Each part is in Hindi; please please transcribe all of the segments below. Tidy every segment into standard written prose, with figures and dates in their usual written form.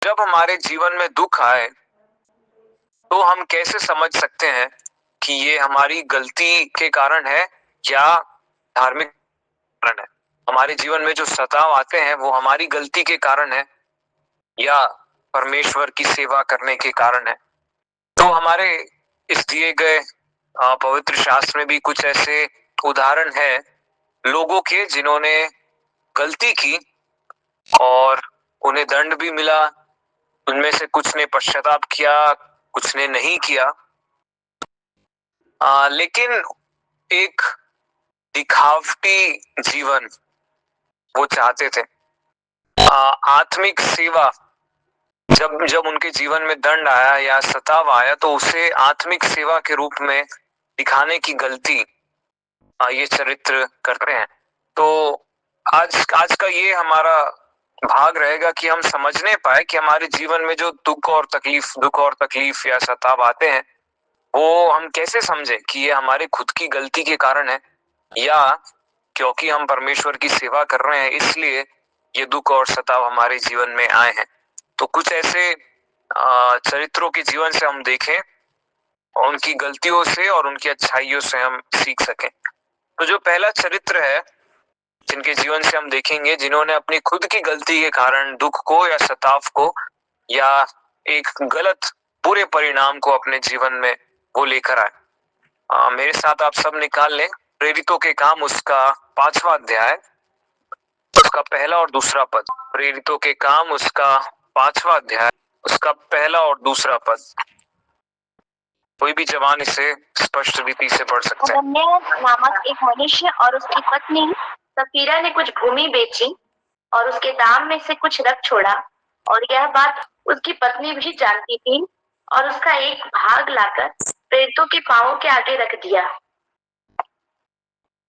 जब हमारे जीवन में दुख आए तो हम कैसे समझ सकते हैं कि ये हमारी गलती के कारण है या धार्मिक कारण है। हमारे जीवन में जो सताव आते हैं वो हमारी गलती के कारण है या परमेश्वर की सेवा करने के कारण है। तो हमारे इस दिए गए पवित्र शास्त्र में भी कुछ ऐसे उदाहरण है लोगों के जिन्होंने गलती की और उन्हें दंड भी मिला। उनमें से कुछ ने पश्चाताप किया, कुछ ने नहीं किया। लेकिन एक दिखावटी जीवन वो चाहते थे। आत्मिक सेवा जब जब उनके जीवन में दंड आया या सताव आया तो उसे आत्मिक सेवा के रूप में दिखाने की गलती ये चरित्र करते हैं। तो आज आज का ये हमारा भाग रहेगा कि हम समझने पाए कि हमारे जीवन में जो दुख और तकलीफ या सताव आते हैं वो हम कैसे समझे कि ये हमारे खुद की गलती के कारण है या क्योंकि हम परमेश्वर की सेवा कर रहे हैं इसलिए ये दुख और सताव हमारे जीवन में आए हैं। तो कुछ ऐसे चरित्रों के जीवन से हम देखें और उनकी गलतियों से और उनकी अच्छाइयों से हम सीख सकें। तो जो पहला चरित्र है जिनके जीवन से हम देखेंगे जिन्होंने अपनी खुद की गलती के कारण दुख को या सताव को या एक गलत बुरे परिणाम को अपने जीवन में वो लेकर आए। मेरे साथ आप सब निकाल लें प्रेरितों के काम उसका 5वां अध्याय उसका पहला और दूसरा पद। प्रेरितों के काम उसका 5वां अध्याय उसका पहला और दूसरा पद। कोई भी जवान इसे स्पष्ट रीति से पढ़ सकते हैं। अनन्यास नामक एक मनुष्य और उसकी पत्नी सफीरा ने कुछ भूमि बेची और उसके दाम में से कुछ रख छोड़ा, और यह बात उसकी पत्नी भी जानती थी और उसका एक भाग लाकर प्रेरितों के पांवों के आगे रख दिया।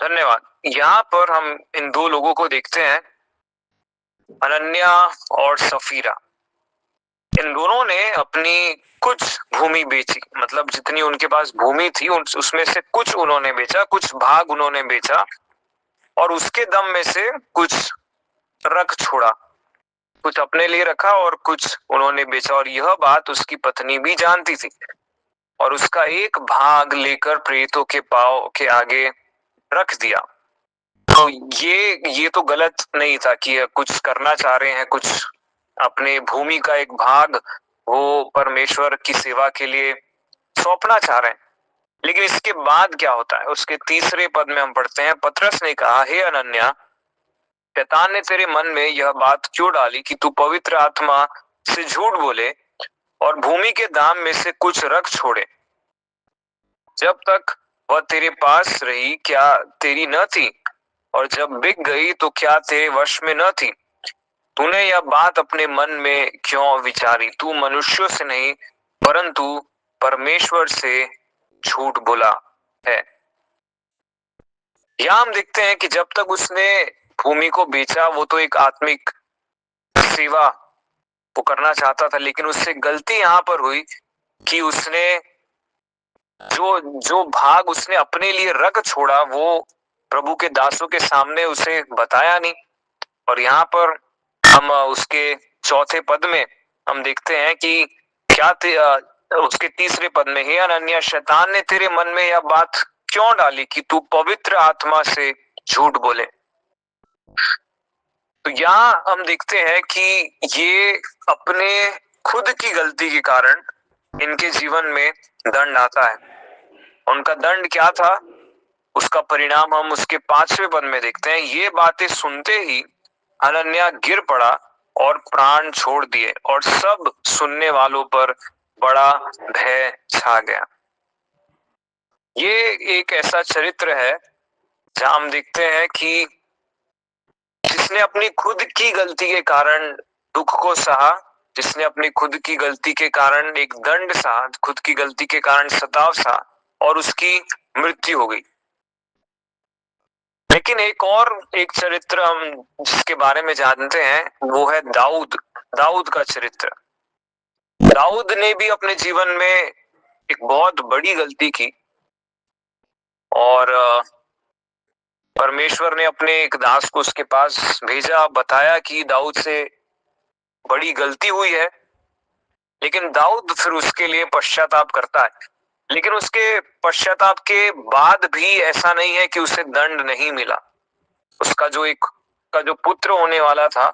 धन्यवाद। यहाँ पर हम इन दो लोगों को देखते हैं, अनन्या और सफीरा। इन दोनों ने अपनी कुछ भूमि बेची, मतलब जितनी उनके पास भूमि थी उसमें से कुछ उन्होंने बेचा, कुछ भाग उन्होंने बेचा और उसके दम में से कुछ रख छोड़ा। कुछ अपने लिए रखा और कुछ उन्होंने बेचा, और यह बात उसकी पत्नी भी जानती थी और उसका एक भाग लेकर प्रेरितों के पांव के आगे रख दिया। तो ये तो गलत नहीं था कि कुछ करना चाह रहे हैं, कुछ अपने भूमि का एक भाग वो परमेश्वर की सेवा के लिए सौंपना चाह रहे हैं। लेकिन इसके बाद क्या होता है, उसके तीसरे पद में हम पढ़ते हैं, पतरस ने कहा, हे अनन्या, शैतान ने तेरे मन में यह बात क्यों डाली कि तू पवित्र आत्मा से झूठ बोले और भूमि के दाम में से कुछ रख छोड़े। जब तक वह तेरे पास रही क्या तेरी न थी, और जब बिक गई तो क्या तेरे वश में न थी? तूने यह बात अपने मन में क्यों विचारी? तू मनुष्यों से नहीं परंतु परमेश्वर से झूठ बोला है। यहां हम देखते हैं कि जब तक उसने भूमि को बेचा वो तो एक आत्मिक सेवा वो करना चाहता था, लेकिन उससे गलती यहां पर हुई कि उसने जो जो भाग उसने अपने लिए रख छोड़ा वो प्रभु के दासों के सामने उसे बताया नहीं। और यहाँ पर हम उसके चौथे पद में हम देखते हैं कि क्या उसके तीसरे पद में, हे अनन्या, शैतान ने तेरे मन में यह बात क्यों डाली कि तू पवित्र आत्मा से झूठ बोले। तो यहाँ हम देखते हैं कि ये अपने खुद की गलती के कारण इनके जीवन में दंड आता है। उनका दंड क्या था, उसका परिणाम हम उसके 5वें पद में देखते हैं। ये बातें सुनते ही अनन्या गिर पड़ा और प्राण छोड़ दिए और सब सुनने वालों पर बड़ा भय छा गया। ये एक ऐसा चरित्र है जहां हम देखते हैं कि जिसने अपनी खुद की गलती के कारण दुख को सहा, जिसने अपनी खुद की गलती के कारण एक दंड सहा, खुद की गलती के कारण सताव सहा और उसकी मृत्यु हो गई। लेकिन एक चरित्र हम जिसके बारे में जानते हैं वो है दाऊद का चरित्र। दाऊद ने भी अपने जीवन में एक बहुत बड़ी गलती की और परमेश्वर ने अपने एक दास को उसके पास भेजा, बताया कि दाऊद से बड़ी गलती हुई है लेकिन दाऊद फिर उसके लिए पश्चाताप करता है। लेकिन उसके पश्चाताप के बाद भी ऐसा नहीं है कि उसे दंड नहीं मिला। उसका जो पुत्र होने वाला था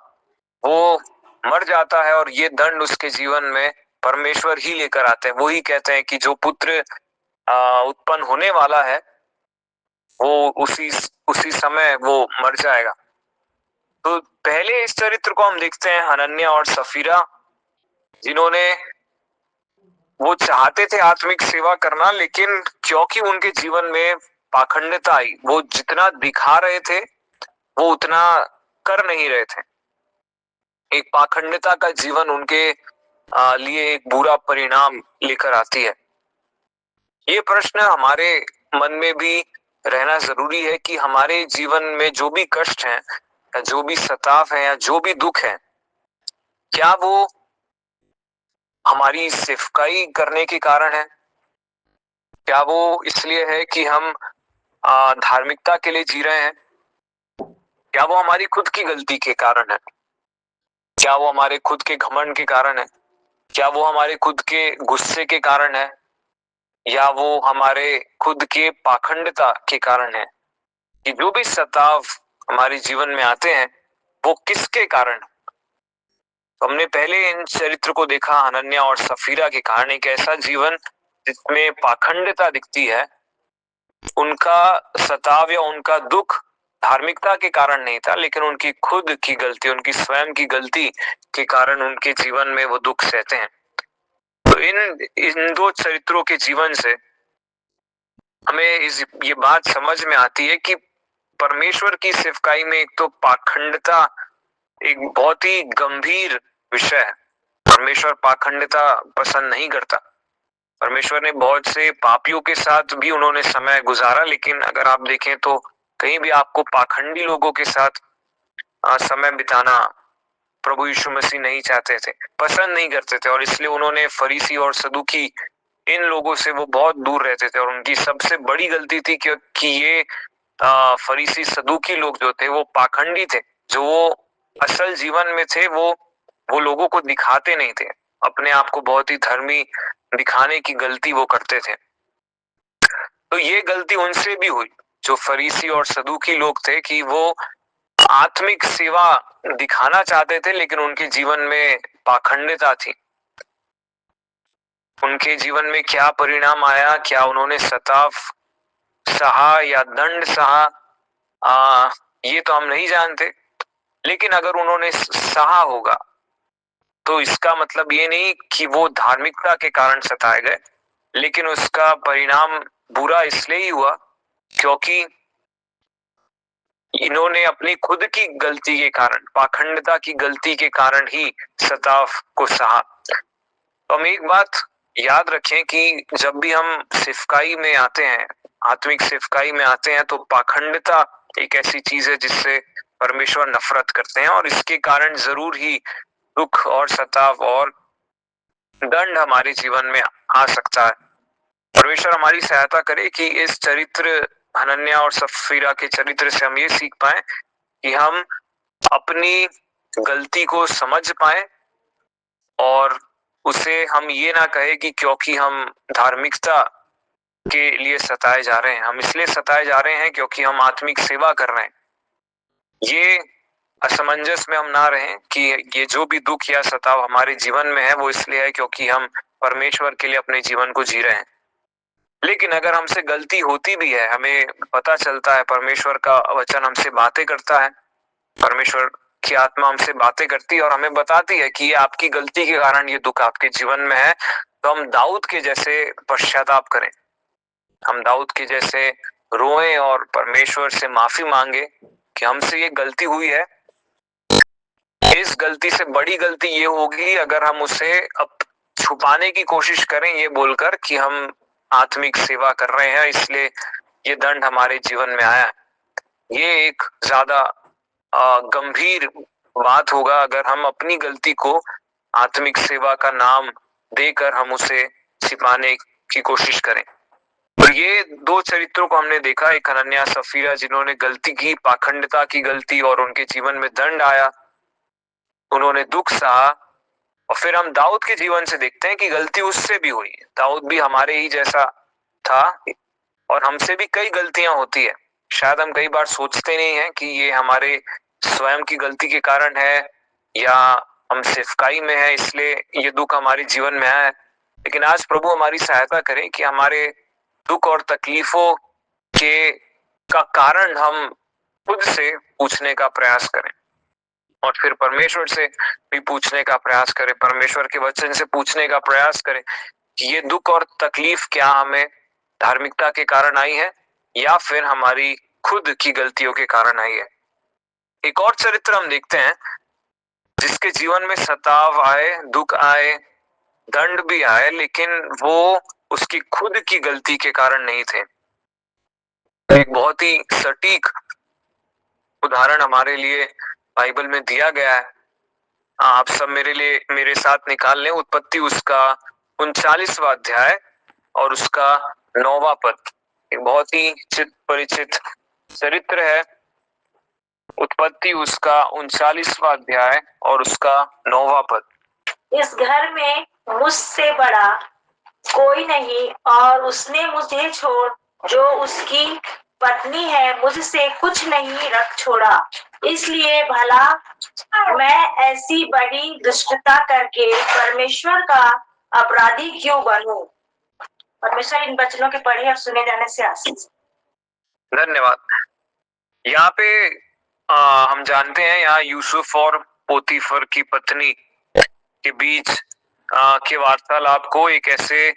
वो मर जाता है और ये दंड उसके जीवन में परमेश्वर ही लेकर आते हैं। वो ही कहते हैं कि जो पुत्र उत्पन्न होने वाला है वो उसी समय वो मर जाएगा। तो पहले इस चरित्र को हम देखते हैं हनन्याह और सफीरा, जिन्होंने वो चाहते थे आत्मिक सेवा करना, लेकिन क्योंकि उनके जीवन में पाखंडता आई, वो जितना दिखा रहे थे वो उतना कर नहीं रहे थे। एक पाखंडता का जीवन उनके लिए एक बुरा परिणाम लेकर आती है। ये प्रश्न हमारे मन में भी रहना जरूरी है कि हमारे जीवन में जो भी कष्ट है या जो भी सताव है या जो भी दुख है, क्या वो हमारी सिफकाई करने के कारण है? क्या वो इसलिए है कि हम धार्मिकता के लिए जी रहे हैं? क्या वो हमारी खुद की गलती के कारण है? क्या वो हमारे खुद के घमंड के कारण है? क्या वो हमारे खुद के गुस्से के कारण है? या वो हमारे खुद के पाखंडता के कारण है? कि जो भी सताव हमारे जीवन में आते हैं वो किसके कारण? तो हमने पहले इन चरित्र को देखा, हनन्याह और सफीरा के कारण। एक ऐसा जीवन जिसमें पाखंडता दिखती है, उनका सताव या उनका दुख धार्मिकता के कारण नहीं था, लेकिन उनकी खुद की गलती, उनकी स्वयं की गलती के कारण उनके जीवन में वो दुख सहते हैं। तो इन दो चरित्रों के जीवन से हमें ये बात समझ में आती है कि परमेश्वर की सेवकाई में एक तो पाखंडता एक बहुत ही गंभीर विषय है। परमेश्वर पाखंडता पसंद नहीं करता। परमेश्वर ने बहुत से पापियों के साथ भी उन्होंने समय गुजारा, लेकिन अगर आप देखें तो कहीं भी आपको पाखंडी लोगों के साथ समय बिताना प्रभु यीशु मसीह नहीं चाहते थे, पसंद नहीं करते थे। और इसलिए उन्होंने फरीसी और सदूकी, इन लोगों से वो बहुत दूर रहते थे। और उनकी सबसे बड़ी गलती थी कि ये फरीसी सदूकी लोग जो थे वो पाखंडी थे। जो वो असल जीवन में थे वो लोगों को दिखाते नहीं थे, अपने आप को बहुत ही धर्मी दिखाने की गलती वो करते थे। तो ये गलती उनसे भी हुई, जो फरीसी और सदूकी लोग थे, कि वो आत्मिक सेवा दिखाना चाहते थे लेकिन उनके जीवन में पाखंडता थी। उनके जीवन में क्या परिणाम आया, क्या उन्होंने सताव सहा या दंड सहा, ये तो हम नहीं जानते। लेकिन अगर उन्होंने सहा होगा तो इसका मतलब ये नहीं कि वो धार्मिकता के कारण सताए गए, लेकिन उसका परिणाम बुरा इसलिए ही हुआ क्योंकि इन्होंने अपनी खुद की गलती के कारण, पाखंडता की गलती के कारण ही सताव को सहा। तो हम एक बात याद रखें कि जब भी हम सिफकाई में आते हैं, आत्मिक सिफकाई में आते हैं, तो पाखंडता एक ऐसी चीज है जिससे परमेश्वर नफरत करते हैं, और इसके कारण जरूर ही दुख और सताव और दंड हमारे जीवन में आ सकता है। परमेश्वर हमारी सहायता करे कि इस चरित्र हनन्याह और सफीरा के चरित्र से हम ये सीख पाए कि हम अपनी गलती को समझ पाए और उसे हम ये ना कहे कि क्योंकि हम धार्मिकता के लिए सताए जा रहे हैं, हम इसलिए सताए जा रहे हैं क्योंकि हम आत्मिक सेवा कर रहे हैं। ये असमंजस में हम ना रहें कि ये जो भी दुख या सताव हमारे जीवन में है वो इसलिए है क्योंकि हम परमेश्वर के लिए अपने जीवन को जी रहे हैं। लेकिन अगर हमसे गलती होती भी है, हमें पता चलता है, परमेश्वर का वचन हमसे बातें करता है, परमेश्वर की आत्मा हमसे बातें करती है और हमें बताती है कि ये आपकी गलती के कारण ये दुख आपके जीवन में है, तो हम दाऊद के जैसे पश्चाताप करें, हम दाऊद के जैसे रोएं और परमेश्वर से माफी मांगे कि हमसे ये गलती हुई है। इस गलती से बड़ी गलती ये होगी अगर हम उसे अब छुपाने की कोशिश करें, ये बोलकर कि हम आत्मिक सेवा कर रहे हैं इसलिए ये दंड हमारे जीवन में आया है। ये एक ज्यादा गंभीर बात होगा अगर हम अपनी गलती को आत्मिक सेवा का नाम देकर हम उसे छिपाने की कोशिश करें। तो ये दो चरित्रों को हमने देखा, एक हनन्याह सफीरा जिन्होंने गलती की, पाखंडता की गलती, और उनके जीवन में दंड आया, उन्होंने दुख सहा, और फिर हम दाऊद के जीवन से देखते हैं कि गलती उससे भी हुई। दाऊद भी हमारे ही जैसा था और हमसे भी कई गलतियां होती है। शायद हम कई बार सोचते नहीं है कि ये हमारे स्वयं की गलती के कारण है या हम सिफकाई में है इसलिए ये दुख हमारे जीवन में आया है। लेकिन आज प्रभु हमारी सहायता करें कि हमारे दुख और तकलीफों के का कारण हम खुद से पूछने का प्रयास करें और फिर परमेश्वर से भी पूछने का प्रयास करें, परमेश्वर के वचन से पूछने का प्रयास करें कि ये दुख और तकलीफ क्या हमें धार्मिकता के कारण आई है या फिर हमारी खुद की गलतियों के कारण आई है। एक और चरित्र हम देखते हैं जिसके जीवन में सताव आए, दुख आए, दंड भी आए, लेकिन वो उसकी खुद की गलती के कारण नहीं थे। एक बहुत ही सटीक उदाहरण हमारे लिए बाइबल में दिया गया है। आप सब मेरे साथ निकाल लें उत्पत्ति उसका 39वां अध्याय और उसका 9वां पद। एक बहुत ही चित परिचित चरित्र है। उत्पत्ति उसका 39वां अध्याय और उसका 9वां पद। इस घर में मुझसे बड़ा कोई नहीं और उसने मुझे छोड़ जो उसकी पत्नी है मुझसे कुछ नहीं रख छोड़ा। इसलिए भला मैं ऐसी बड़ी दुष्टता करके परमेश्वर का अपराधी क्यों बनूं? परमेश्वर इन वचनों के पढ़े और सुने जाने से आशीष। धन्यवाद। यहाँ पे हम जानते हैं यहाँ यूसुफ और पोतीफर की पत्नी के बीच के वार्तालाप को एक ऐसे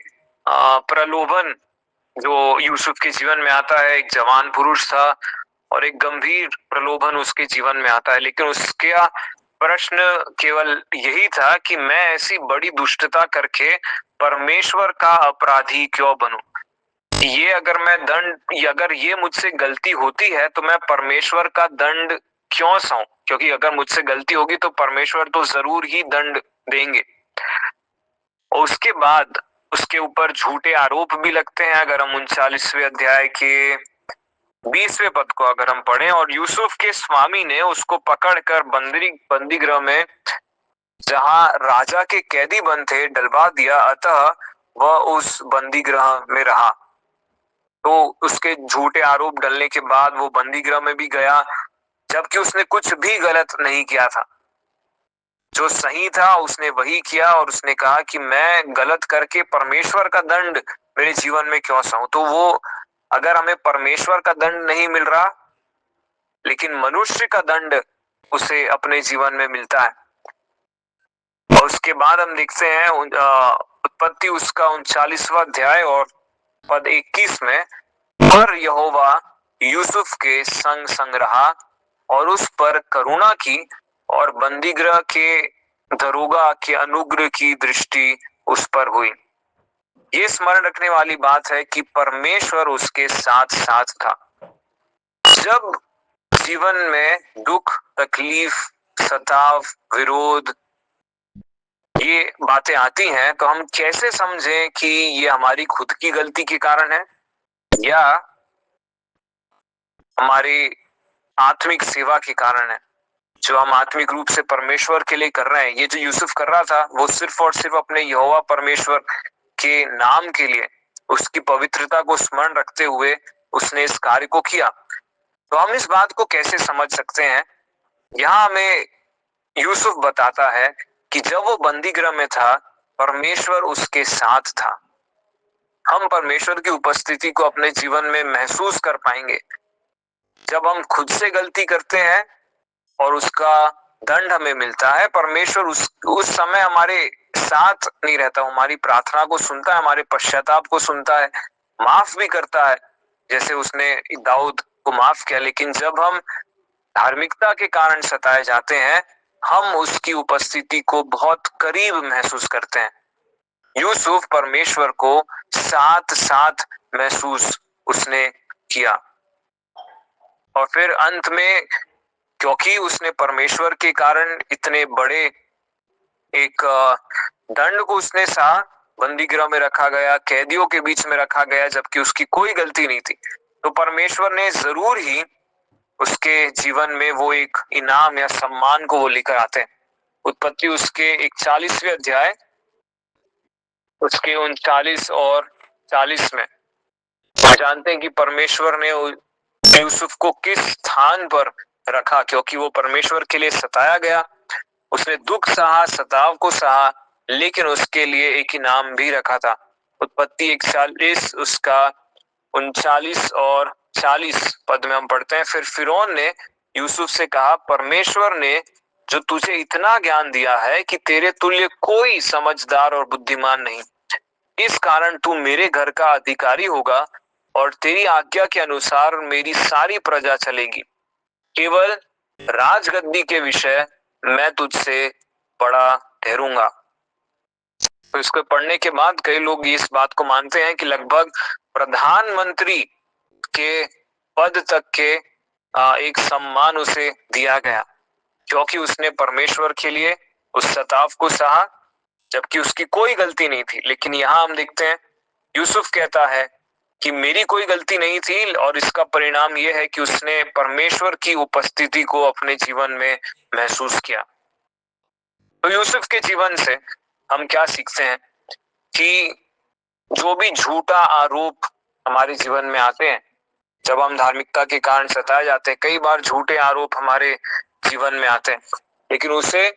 प्रलोभन जो यूसुफ के जीवन में आता है। एक जवान पुरुष था और एक गंभीर प्रलोभन उसके जीवन में आता है, लेकिन उसका प्रश्न केवल यही था कि मैं ऐसी बड़ी दुष्टता करके परमेश्वर का अपराधी क्यों बनूं? ये अगर मैं दंड अगर ये मुझसे गलती होती है तो मैं परमेश्वर का दंड क्यों सहूं? क्योंकि अगर मुझसे गलती होगी तो परमेश्वर तो जरूर ही दंड देंगे। और उसके बाद उसके ऊपर झूठे आरोप भी लगते हैं। अगर हम 39वें अध्याय के 20वें पद को अगर हम पढ़ें, और यूसुफ के स्वामी ने उसको पकड़कर बंदी गृह में जहां राजा के कैदी बंद थे डलवा दिया, अतः वह उस बंदी गृह में रहा। तो उसके झूठे आरोप डलने के बाद वो बंदी गृह में भी गया, जबकि उसने कुछ भी गलत नहीं किया था। जो सही था उसने वही किया और उसने कहा कि मैं गलत करके परमेश्वर का दंड मेरे जीवन में क्यों सहूं? तो वो अगर हमें परमेश्वर का दंड नहीं मिल रहा लेकिन मनुष्य का दंड उसे अपने जीवन में मिलता है। और उसके बाद हम देखते हैं उत्पत्ति उसका 39वां अध्याय और पद 21 में, पर यहोवा यूसुफ के संग संग रहा और उस पर करुणा की और बंदीगृह के दरोगा के अनुग्रह की दृष्टि उस पर हुई। ये स्मरण रखने वाली बात है कि परमेश्वर उसके साथ साथ था। जब जीवन में दुख, तकलीफ, सताव, विरोध ये बातें आती हैं तो हम कैसे समझें कि ये हमारी खुद की गलती के कारण है या हमारी आत्मिक सेवा के कारण है, जो हम आत्मिक रूप से परमेश्वर के लिए कर रहे हैं। ये जो यूसुफ कर रहा था वो सिर्फ और सिर्फ अपने यहोवा परमेश्वर के नाम के लिए, उसकी पवित्रता को स्मरण रखते हुए उसने इस कार्य को किया। तो हम इस बात को कैसे समझ सकते हैं? यहाँ हमें यूसुफ बताता है कि जब वो बंदी गृह में था परमेश्वर उसके साथ था। हम परमेश्वर की उपस्थिति को अपने जीवन में महसूस कर पाएंगे जब हम खुद से गलती करते हैं और उसका दंड हमें मिलता है। परमेश्वर उस समय हमारे साथ नहीं रहता, हमारी प्रार्थना को सुनता है, हमारे पश्चाताप को सुनता है, माफ भी करता है जैसे उसने दाऊद को माफ किया। लेकिन जब हम धार्मिकता के कारण सताए जाते हैं हम उसकी उपस्थिति को बहुत करीब महसूस करते हैं। यूसुफ परमेश्वर को साथ साथ महसूस उसने किया और फिर अंत में क्योंकि उसने परमेश्वर के कारण इतने बड़े एक दंड को उसने सहा, बंदी गृह में रखा गया, कैदियों के बीच में रखा गया जबकि उसकी कोई गलती नहीं थी, तो परमेश्वर ने जरूर ही उसके जीवन में वो एक इनाम या सम्मान को वो लेकर आते हैं। उत्पत्ति उसके 41वें अध्याय उसके 39 और 40 में हम जानते हैं कि परमेश्वर ने यूसुफ को किस स्थान पर रखा, क्योंकि वो परमेश्वर के लिए सताया गया। उसने दुख सहा, सताव को सहा, लेकिन उसके लिए एक इनाम भी रखा था। उत्पत्ति 41 उसका 39 और 40 पद में हम पढ़ते हैं, फिर फिरौन ने यूसुफ से कहा, परमेश्वर ने जो तुझे इतना ज्ञान दिया है कि तेरे तुल्य कोई समझदार और बुद्धिमान नहीं, इस कारण तू मेरे घर का अधिकारी होगा और तेरी आज्ञा के अनुसार मेरी सारी प्रजा चलेगी। केवल राजगद्दी के विषय मैं तुझसे बड़ा ठहरूंगा। तो इसको पढ़ने के बाद कई लोग इस बात को मानते हैं कि लगभग प्रधानमंत्री के पद तक के एक सम्मान उसे दिया गया, क्योंकि उसने परमेश्वर के लिए उस सताव को सहा, जबकि उसकी कोई गलती नहीं थी। लेकिन यहाँ हम देखते हैं यूसुफ कहता है कि मेरी कोई गलती नहीं थी, और इसका परिणाम यह है कि उसने परमेश्वर की उपस्थिति को अपने जीवन में महसूस किया। तो यूसुफ के जीवन से हम क्या सीखते हैं कि जो भी झूठा आरोप हमारे जीवन में आते हैं, जब हम धार्मिकता के कारण सताए जाते हैं, कई बार झूठे आरोप हमारे जीवन में आते हैं, लेकिन उसे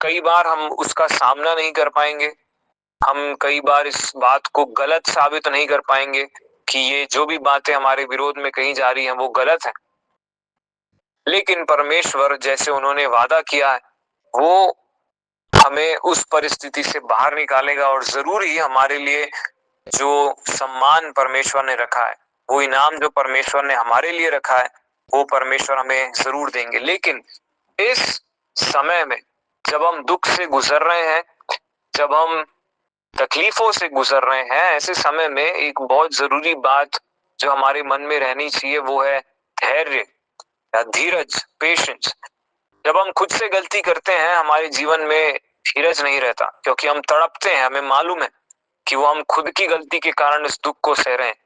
कई बार हम उसका सामना नहीं कर पाएंगे। हम कई बार इस बात को गलत साबित नहीं कर पाएंगे कि ये जो भी बातें हमारे विरोध में कही जा रही हैं वो गलत है। लेकिन परमेश्वर जैसे उन्होंने वादा किया है, वो हमें उस परिस्थिति से बाहर निकालेगा, और जरूर ही हमारे लिए जो सम्मान परमेश्वर ने रखा है, वो इनाम जो परमेश्वर ने हमारे लिए रखा है, वो परमेश्वर हमें जरूर देंगे। लेकिन इस समय में जब हम दुख से गुजर रहे हैं, जब हम तकलीफों से गुजर रहे हैं, ऐसे समय में एक बहुत जरूरी बात जो हमारे मन में रहनी चाहिए वो है धैर्य या धीरज, पेशेंस। जब हम खुद से गलती करते हैं, हमारे जीवन में धीरज नहीं रहता, क्योंकि हम तड़पते हैं, हमें मालूम है कि वो हम खुद की गलती के कारण इस दुख को सह रहे हैं।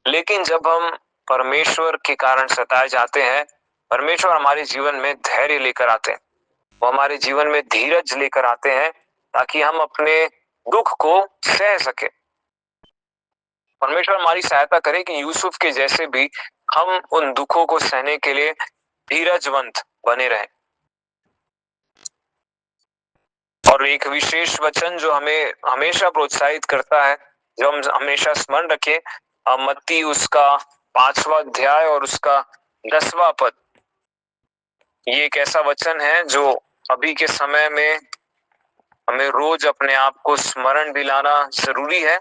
लेकिन जब हम परमेश्वर के कारण सताए जाते हैं, परमेश्वर हमारे जीवन में धैर्य लेकर आते हैं, वो हमारे जीवन में धीरज लेकर आते हैं, ताकि हम अपने दुख को सह सके। परमेश्वर हमारी सहायता करे कि यूसुफ के जैसे भी हम उन दुखों को सहने के लिए धीरजवंत बने रहें। और एक विशेष वचन जो हमें हमेशा प्रोत्साहित करता है, जो हम हमेशा स्मरण रखें, मत्ती उसका 5वां अध्याय और उसका 10वां पद। ये एक ऐसा वचन है जो अभी के समय में हमें रोज अपने आप को स्मरण दिलाना जरूरी है,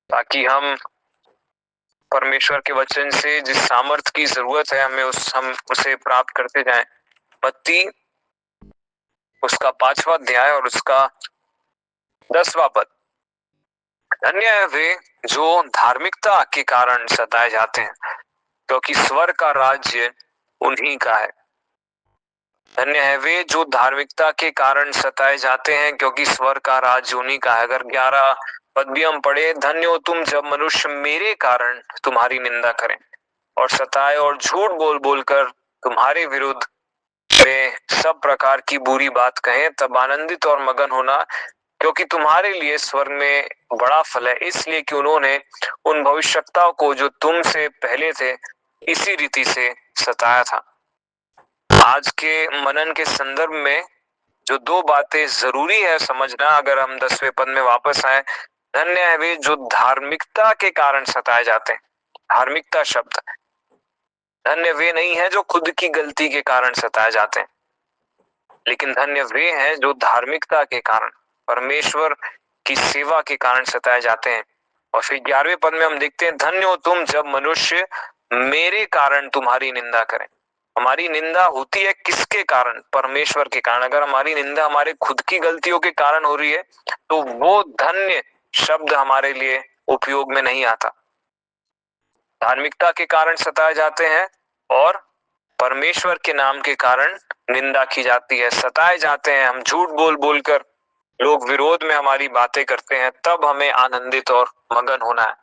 ताकि हम परमेश्वर के वचन से जिस सामर्थ्य की जरूरत है हम उसे प्राप्त करते जाएं। मत्ती उसका 5वां अध्याय और उसका 10वां पद। धन्य है वे जो धार्मिकता के कारण सताए जाते हैं, क्योंकि स्वर्ग का राज्य उन्हीं का है। धन्य है वे जो धार्मिकता के कारण सताए जाते हैं, क्योंकि स्वर्ग का राज्य उन्हीं का है। अगर 11 पद भी हम पढ़े, धन्य हो तुम जब मनुष्य मेरे कारण तुम्हारी निंदा करें और सताए और झूठ बोल बोलकर तुम्हारे विरुद्ध वे सब प्रकार की बुरी बात कहें, तब आनंदित और मगन होना, क्योंकि तुम्हारे लिए स्वर्ग में बड़ा फल है, इसलिए कि उन्होंने उन भविष्यवक्ताओं को जो तुमसे पहले थे इसी रीति से सताया था। आज के मनन के संदर्भ में जो दो बातें जरूरी है समझना, अगर हम 10वें पद में वापस आए, धन्य है वे जो धार्मिकता के कारण सताए जाते हैं। धार्मिकता शब्द, धन्य वे नहीं है जो खुद की गलती के कारण सताए जाते हैं, लेकिन धन्य वे हैं जो धार्मिकता के कारण, परमेश्वर की सेवा के कारण सताए जाते हैं। और फिर 11वें पद में हम देखते हैं, धन्य हो तुम जब मनुष्य मेरे कारण तुम्हारी निंदा करें। हमारी निंदा होती है किसके कारण? परमेश्वर के कारण। अगर हमारी निंदा हमारे खुद की गलतियों के कारण हो रही है, तो वो धन्य शब्द हमारे लिए उपयोग में नहीं आता। धार्मिकता के कारण सताए जाते हैं और परमेश्वर के नाम के कारण निंदा की जाती है, सताए जाते हैं, हम झूठ बोल बोलकर लोग विरोध में हमारी बातें करते हैं, तब हमें आनंदित और मगन होना है।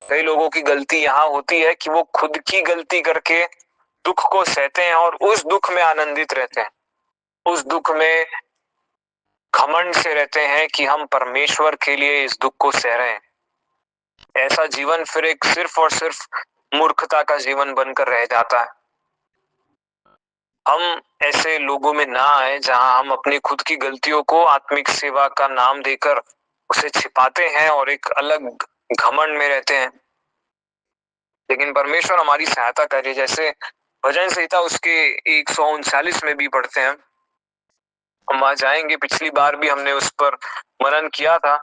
कई लोगों की गलती यहाँ होती है कि वो खुद की गलती करके दुख को सहते हैं और उस दुख में आनंदित रहते हैं, उस दुख में घमंड से रहते हैं कि हम परमेश्वर के लिए इस दुख को सह रहे हैं। ऐसा जीवन फिर एक सिर्फ और सिर्फ मूर्खता का जीवन बनकर रह जाता है। हम ऐसे लोगों में ना आए जहां हम अपनी खुद की गलतियों को आत्मिक सेवा का नाम देकर उसे छिपाते हैं और एक अलग घमंड में रहते हैं। लेकिन परमेश्वर हमारी सहायता करे, जैसे भजन संहिता उसके 139 में भी पढ़ते हैं। हम वहां जाएंगे, पिछली बार भी हमने उस पर मनन किया था।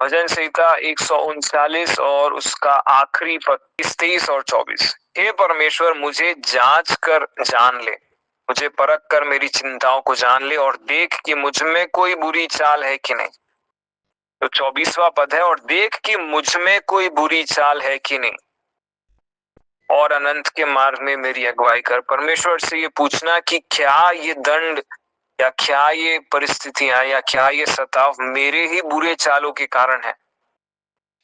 भजन संहिता 139 और उसका आखिरी पद 23 और 24। हे परमेश्वर, मुझे जांच कर जान ले, मुझे परख कर मेरी चिंताओं को जान ले और देख कि मुझ में कोई बुरी चाल है कि नहीं। तो 24वां पद है, और देख कि मुझ में कोई बुरी चाल है कि नहीं, और अनंत के मार्ग में मेरी अगुवाई कर। परमेश्वर से ये पूछना कि क्या ये दंड या क्या ये परिस्थितियां या क्या ये सताव मेरे ही बुरे चालों के कारण है।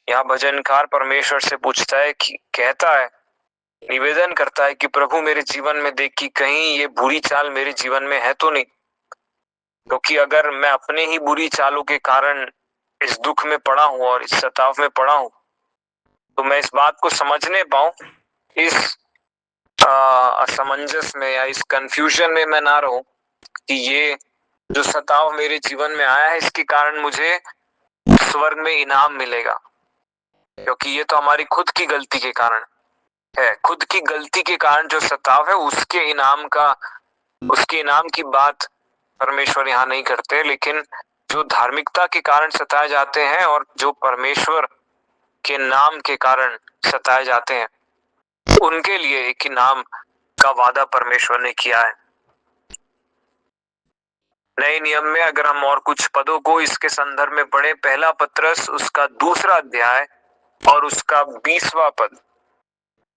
यहाँ भजनकार परमेश्वर से पूछता है कि कहता है, निवेदन करता है कि प्रभु मेरे जीवन में देख कि कहीं ये बुरी चाल मेरे जीवन में है तो नहीं, क्योंकि अगर मैं अपने ही बुरी चालों के कारण इस दुख में पड़ा हूं और इस सताव में पड़ा हूं, तो मैं इस बात को समझने पाऊं, इस असमंजस में या इस कंफ्यूजन में मैं ना रहूं कि ये जो सताव मेरे जीवन में आया है इसके कारण मुझे स्वर्ग में इनाम मिलेगा, क्योंकि ये तो हमारी खुद की गलती के कारण है। खुद की गलती के कारण जो सताव है उसके इनाम की बात परमेश्वर यहाँ नहीं करते, लेकिन जो धार्मिकता के कारण सताए जाते हैं और जो परमेश्वर के नाम के कारण सताए जाते हैं, उनके लिए एक इनाम का वादा परमेश्वर ने किया है। नए नियम में अगर हम और कुछ पदों को इसके संदर्भ में पढ़े, पहला पत्रस उसका 2 अध्याय और उसका 20वां पद।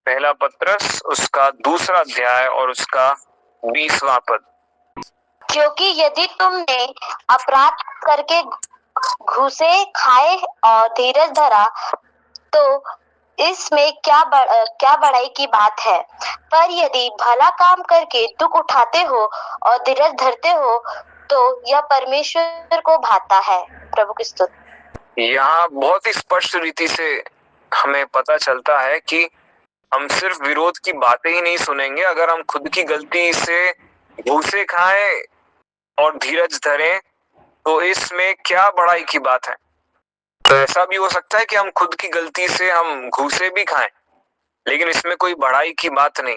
पहला पत्रस उसका 2 अध्याय और उसका 20वां पद। क्योंकि यदि तुमने अपराध करके घूसे खाए और धीरज धरा, तो इसमें क्या बड़ाई की बात है। पर यदि भला काम करके दुख उठाते हो और धीरज धरते हो, तो यह परमेश्वर को भाता है। प्रभु की स्तुति। यहाँ बहुत ही स्पष्ट रीति से हमें पता चलता है कि हम सिर्फ विरोध की बातें ही नहीं सुनेंगे, अगर हम खुद की गलती से घूसे खाएं और धीरज धरें, तो इसमें क्या बड़ाई की बात है। तो ऐसा भी हो सकता है कि हम खुद की गलती से हम घूसे भी खाएं, लेकिन इसमें कोई बड़ाई की बात नहीं।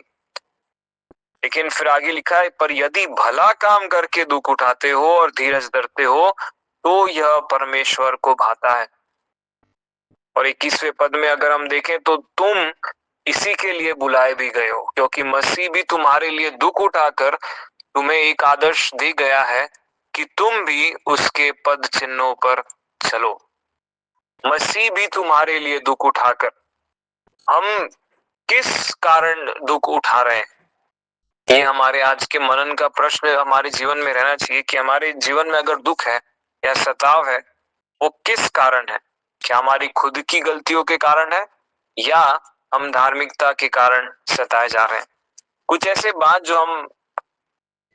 लेकिन फिर आगे लिखा है, पर यदि भला काम करके दुख उठाते हो और धीरज धरते हो, तो यह परमेश्वर को भाता है। और 21वें पद में अगर हम देखें, तो तुम इसी के लिए बुलाए भी गए हो, क्योंकि मसीह भी तुम्हारे लिए दुख उठाकर तुम्हें एक आदर्श दे गया है कि तुम भी उसके पद चिन्हों पर चलो। मसीह भी तुम्हारे लिए दुख उठाकर, हम किस कारण दुख उठा रहे हैं, ये हमारे आज के मनन का प्रश्न हमारे जीवन में रहना चाहिए कि हमारे जीवन में अगर दुख है या सताव है, वो किस कारण है। क्या हमारी खुद की गलतियों के कारण है या हम धार्मिकता के कारण सताए जा रहे हैं। कुछ ऐसे बात जो हम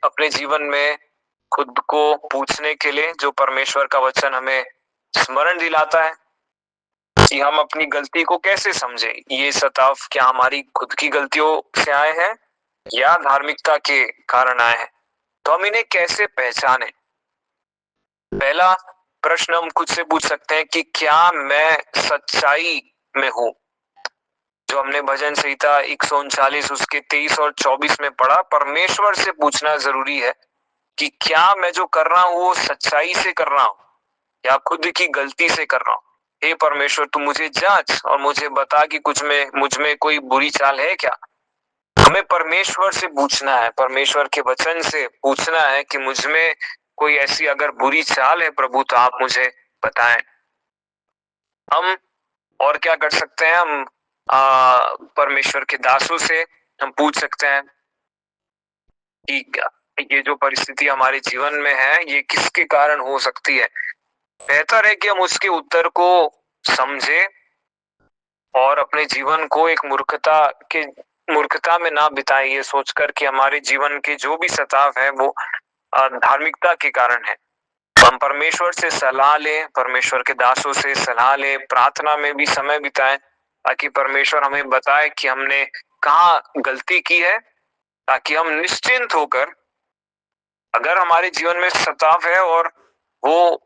अपने जीवन में खुद को पूछने के लिए, जो परमेश्वर का वचन हमें स्मरण दिलाता है कि हम अपनी गलती को कैसे समझे। ये सताव क्या हमारी खुद की गलतियों से आए हैं या धार्मिकता के कारण आए हैं, तो हम इन्हें कैसे पहचाने। पहला प्रश्न हम खुद से पूछ सकते हैं कि क्या मैं सच्चाई में हूं। जो हमने भजन संहिता 139 उसके 23 और 24 में पढ़ा, परमेश्वर से पूछना जरूरी है कि क्या मैं जो कर रहा हूं वो सच्चाई से कर रहा हूं या खुद की गलती से कर रहा हूं। हे परमेश्वर, तू मुझे जांच और मुझे बता कि मुझ में कोई बुरी चाल है क्या। हमें परमेश्वर से पूछना है, परमेश्वर के वचन से पूछना है कि मुझ में कोई ऐसी अगर बुरी चाल है प्रभु, तो आप मुझे बताएं। हम और क्या कर सकते हैं, हम परमेश्वर के दासों से हम पूछ सकते हैं कि ये जो परिस्थिति हमारे जीवन में है ये किसके कारण हो सकती है। बेहतर है कि हम उसके उत्तर को समझे और अपने जीवन को एक मूर्खता में ना बिताएं, ये सोचकर कि हमारे जीवन के जो भी सताव है वो धार्मिकता के कारण है। हम परमेश्वर से सलाह लें, परमेश्वर के दासों से सलाह लें, प्रार्थना में भी समय बिताएं ताकि परमेश्वर हमें बताए कि हमने कहाँ गलती की है, ताकि हम निश्चिंत होकर, अगर हमारे जीवन में सताव है और वो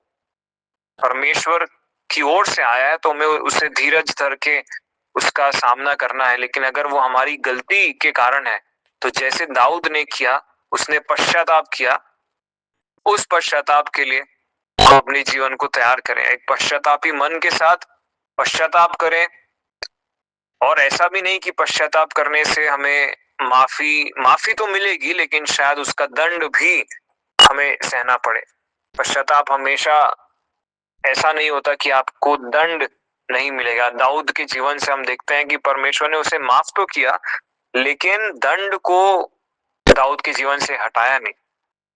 परमेश्वर की ओर से आया है तो हमें उसे धीरज धर के उसका सामना करना है। लेकिन अगर वो हमारी गलती के कारण है तो जैसे दाऊद ने किया, उसने पश्चाताप किया, उस पश्चाताप के लिए हम अपने जीवन को तैयार करें। एक पश्चातापी मन के साथ पश्चाताप करें, और ऐसा भी नहीं कि पश्चाताप करने से हमें माफी तो मिलेगी लेकिन शायद उसका दंड भी हमें सहना पड़े। पश्चाताप हमेशा ऐसा नहीं होता कि आपको दंड नहीं मिलेगा। दाऊद के जीवन से हम देखते हैं कि परमेश्वर ने उसे माफ तो किया लेकिन दंड को दाऊद के जीवन से हटाया नहीं।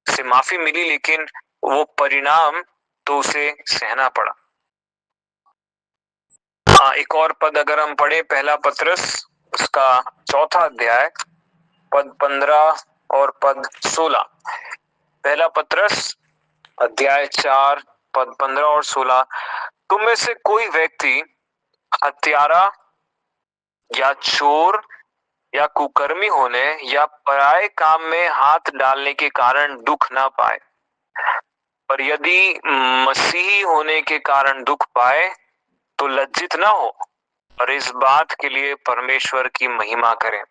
उसे माफी मिली लेकिन वो परिणाम तो उसे सहना पड़ा। एक और पद अगर हम पढ़े, पहला पत्रस उसका 4 अध्याय पद 15 और पद 16। पहला पत्रस अध्याय 4 पद 15 और 16। तुम में से कोई व्यक्ति हत्यारा या चोर या कुकर्मी होने या पराये काम में हाथ डालने के कारण दुख ना पाए, पर यदि मसीही होने के कारण दुख पाए तो लज्जित ना हो और इस बात के लिए परमेश्वर की महिमा करें।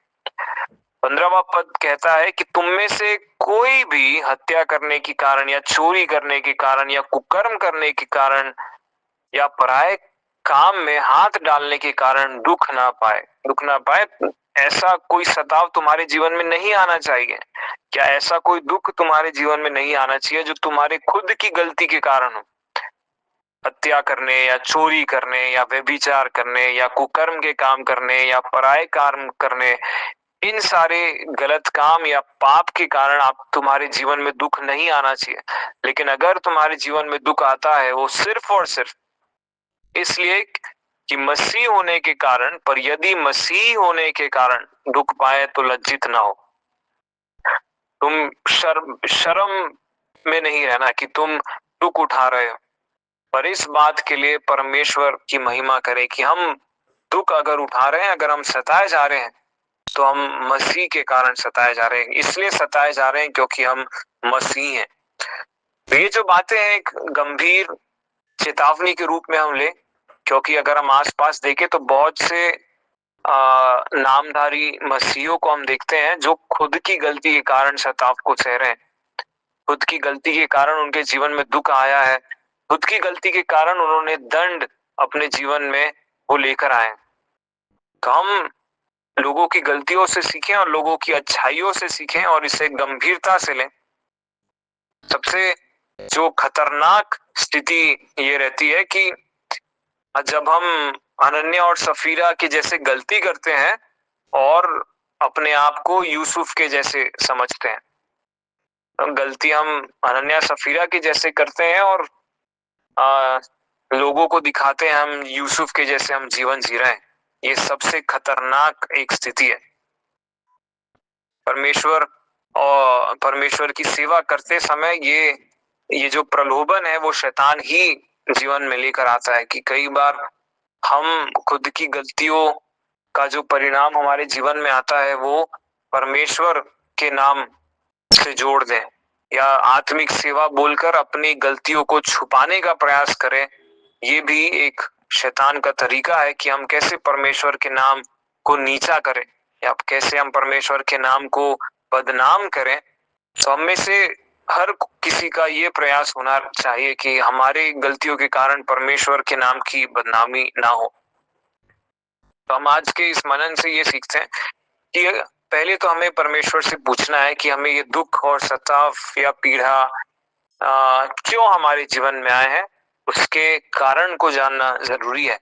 15वां पद कहता है कि तुम में से कोई भी हत्या करने के कारण या चोरी करने के कारण या कुकर्म करने के कारण या पराये काम में हाथ डालने के कारण दुख ना पाए। ऐसा कोई सताव तुम्हारे जीवन में नहीं आना चाहिए। क्या ऐसा कोई दुख तुम्हारे जीवन में नहीं आना चाहिए जो तुम्हारे खुद की गलती के कारण हो? हत्या करने या चोरी करने या व्यभिचार करने या कुकर्म के काम करने या पराये काम करने, इन सारे गलत काम या पाप के कारण आप तुम्हारे जीवन में दुख नहीं आना चाहिए। लेकिन अगर तुम्हारे जीवन में दुख आता है वो सिर्फ और सिर्फ इसलिए कि मसीह होने के कारण, पर यदि मसीह होने के कारण दुख पाए तो लज्जित ना हो। तुम शर्म में नहीं रहना कि तुम दुख उठा रहे हो, पर इस बात के लिए परमेश्वर की महिमा करें कि हम दुख अगर उठा रहे हैं, अगर हम सताए जा रहे हैं तो हम मसीह के कारण सताए जा रहे हैं। इसलिए सताए जा रहे हैं क्योंकि हम मसीह हैं। तो ये जो बातें हैं एक गंभीर चेतावनी के रूप में हम ले, क्योंकि अगर हम आसपास देखें तो बहुत से नामधारी मसीहों को हम देखते हैं जो खुद की गलती के कारण सताव को सह रहे हैं। खुद की गलती के कारण उनके जीवन में दुख आया है, खुद की गलती के कारण उन्होंने दंड अपने जीवन में वो लेकर आए। तो हम लोगों की गलतियों से सीखें और लोगों की अच्छाइयों से सीखें और इसे गंभीरता से लें। सबसे जो खतरनाक स्थिति ये रहती है कि जब हम अनन्या और सफीरा की जैसे गलती करते हैं और अपने आप को यूसुफ के जैसे समझते हैं। गलती हम अनन्या सफीरा की जैसे करते हैं और लोगों को दिखाते हैं हम यूसुफ के जैसे हम जीवन जी रहे हैं। ये सबसे खतरनाक एक स्थिति है। परमेश्वर की सेवा करते समय ये जो प्रलोभन है वो शैतान ही जीवन में लेकर आता है कि कई बार हम खुद की गलतियों का जो परिणाम हमारे जीवन में आता है वो परमेश्वर के नाम से जोड़ दें या आत्मिक सेवा बोलकर अपनी गलतियों को छुपाने का प्रयास करें। ये भी एक शैतान का तरीका है कि हम कैसे परमेश्वर के नाम को नीचा करें या कैसे हम परमेश्वर के नाम को बदनाम करें। तो हम में से हर किसी का ये प्रयास होना चाहिए कि हमारी गलतियों के कारण परमेश्वर के नाम की बदनामी ना हो। तो हम आज के इस मनन से ये सीखते हैं कि पहले तो हमें परमेश्वर से पूछना है कि हमें ये दुख और सताव या पीड़ा क्यों हमारे जीवन में आए हैं, उसके कारण को जानना जरूरी है।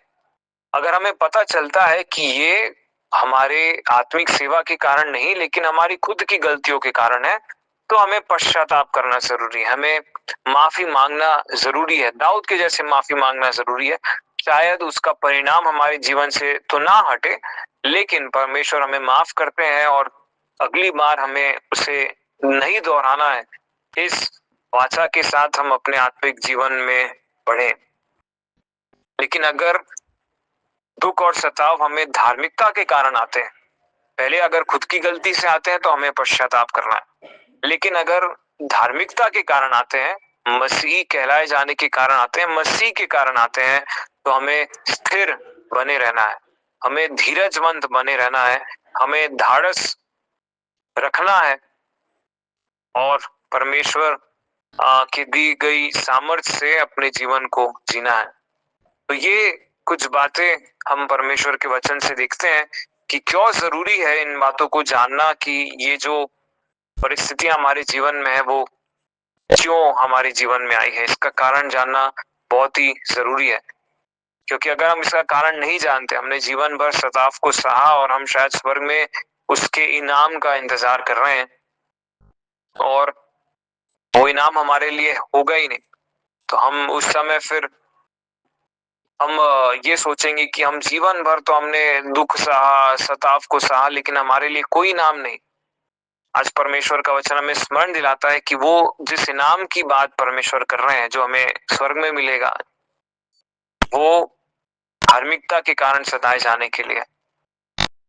अगर हमें पता चलता है कि ये हमारे आत्मिक सेवा के कारण नहीं लेकिन हमारी खुद की गलतियों के कारण है, तो हमें पश्चाताप करना जरूरी है, हमें माफी मांगना जरूरी है। दाऊद के जैसे माफी मांगना जरूरी है। शायद उसका परिणाम हमारे जीवन से तो ना हटे लेकिन परमेश्वर हमें माफ करते हैं और अगली बार हमें उसे नहीं दोहराना है इस वाचा के साथ हम अपने आत्मिक जीवन में बढ़े। लेकिन अगर दुख और सताव हमें धार्मिकता के कारण आते हैं, पहले अगर खुद की गलती से आते हैं तो हमें पश्चाताप करना है, लेकिन अगर धार्मिकता के कारण आते हैं, मसीही कहलाए जाने के कारण आते हैं, मसीह के कारण आते हैं, तो हमें स्थिर बने रहना है, हमें धीरजमंद बने रहना है, हमें धाड़स रखना है और परमेश्वर की दी गई सामर्थ्य से अपने जीवन को जीना है। तो ये कुछ बातें हम परमेश्वर के वचन से देखते हैं कि क्यों जरूरी है इन बातों को जानना, कि ये जो परिस्थितियां हमारे जीवन में है वो क्यों हमारे जीवन में आई है, इसका कारण जानना बहुत ही जरूरी है। क्योंकि अगर हम इसका कारण नहीं जानते, हमने जीवन भर सताव को सहा और हम शायद स्वर्ग में उसके इनाम का इंतजार कर रहे हैं और वो इनाम हमारे लिए होगा ही नहीं, तो हम उस समय फिर हम ये सोचेंगे कि हम जीवन भर तो हमने दुख सहा, सताव को सहा, लेकिन हमारे लिए कोई इनाम नहीं। आज परमेश्वर का वचन हमें स्मरण दिलाता है कि वो जिस इनाम की बात परमेश्वर कर रहे हैं, जो हमें स्वर्ग में मिलेगा, वो धार्मिकता के कारण सताए जाने के लिए,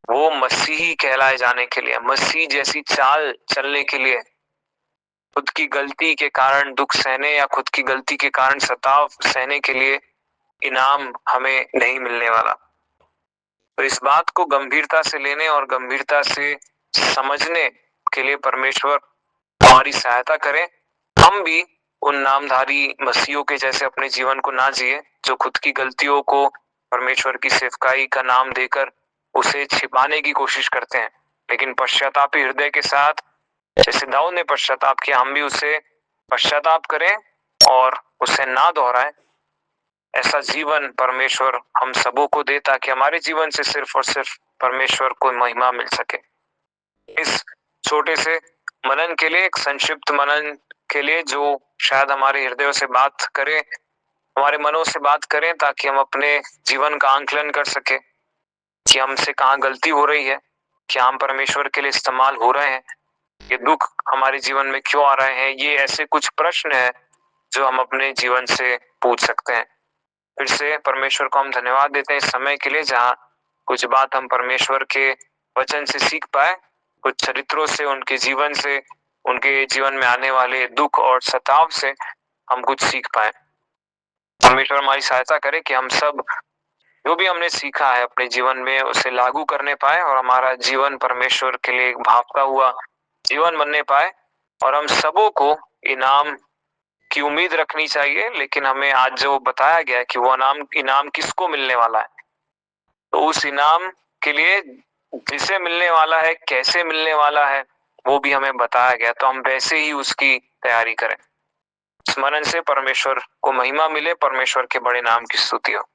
वो मसीही कहलाए जाने के लिए, मसीह जैसी चाल चलने के लिए, खुद की गलती के कारण दुख सहने या खुद की गलती के कारण सताव सहने के लिए इनाम हमें नहीं मिलने वाला। तो इस बात को गंभीरता से लेने और गंभीरता से समझने के लिए परमेश्वर हमारी सहायता करें। हम भी उन नामधारी मसीहों के जैसे अपने जीवन को ना जिए जो खुद की गलतियों को परमेश्वर की सेवकाई का नाम देकर उसे छिपाने की कोशिश करते हैं, लेकिन पश्चातापी हृदय के साथ, जैसे दाऊद ने पश्चाताप किया, हम भी उसे पश्चाताप करें और उसे ना दोहराएं। ऐसा जीवन परमेश्वर हम सबों को दे ताकि हमारे जीवन से सिर्फ और सिर्फ परमेश्वर को महिमा मिल सके। इस छोटे से मनन के लिए, एक संक्षिप्त मनन के लिए जो शायद हमारे हृदयों से बात करे, हमारे मनों से बात करें, ताकि हम अपने जीवन का आंकलन कर सके कि हमसे कहाँ गलती हो रही है, क्या हम परमेश्वर के लिए इस्तेमाल हो रहे हैं, ये दुख हमारे जीवन में क्यों आ रहे हैं। ये ऐसे कुछ प्रश्न है जो हम अपने जीवन से पूछ सकते हैं। फिर से परमेश्वर को हम धन्यवाद देते हैं इस समय के लिए, जहाँ कुछ बात हम परमेश्वर के वचन से सीख पाए, कुछ चरित्रों से, उनके जीवन से, उनके जीवन में आने वाले दुख और सताव से हम कुछ सीख पाए। परमेश्वर हमारी सहायता करे कि हम सब जो भी हमने सीखा है अपने जीवन में उसे लागू करने पाए और हमारा जीवन परमेश्वर के लिए एक भावता हुआ जीवन बनने पाए, और हम सबों को इनाम की उम्मीद रखनी चाहिए। लेकिन हमें आज जो बताया गया है कि वो इनाम किसको मिलने वाला है, तो उस इनाम के लिए जिसे मिलने वाला है, कैसे मिलने वाला है, वो भी हमें बताया गया, तो हम वैसे ही उसकी तैयारी करें। स्मरण से परमेश्वर को महिमा मिले, परमेश्वर के बड़े नाम की स्तुति हो।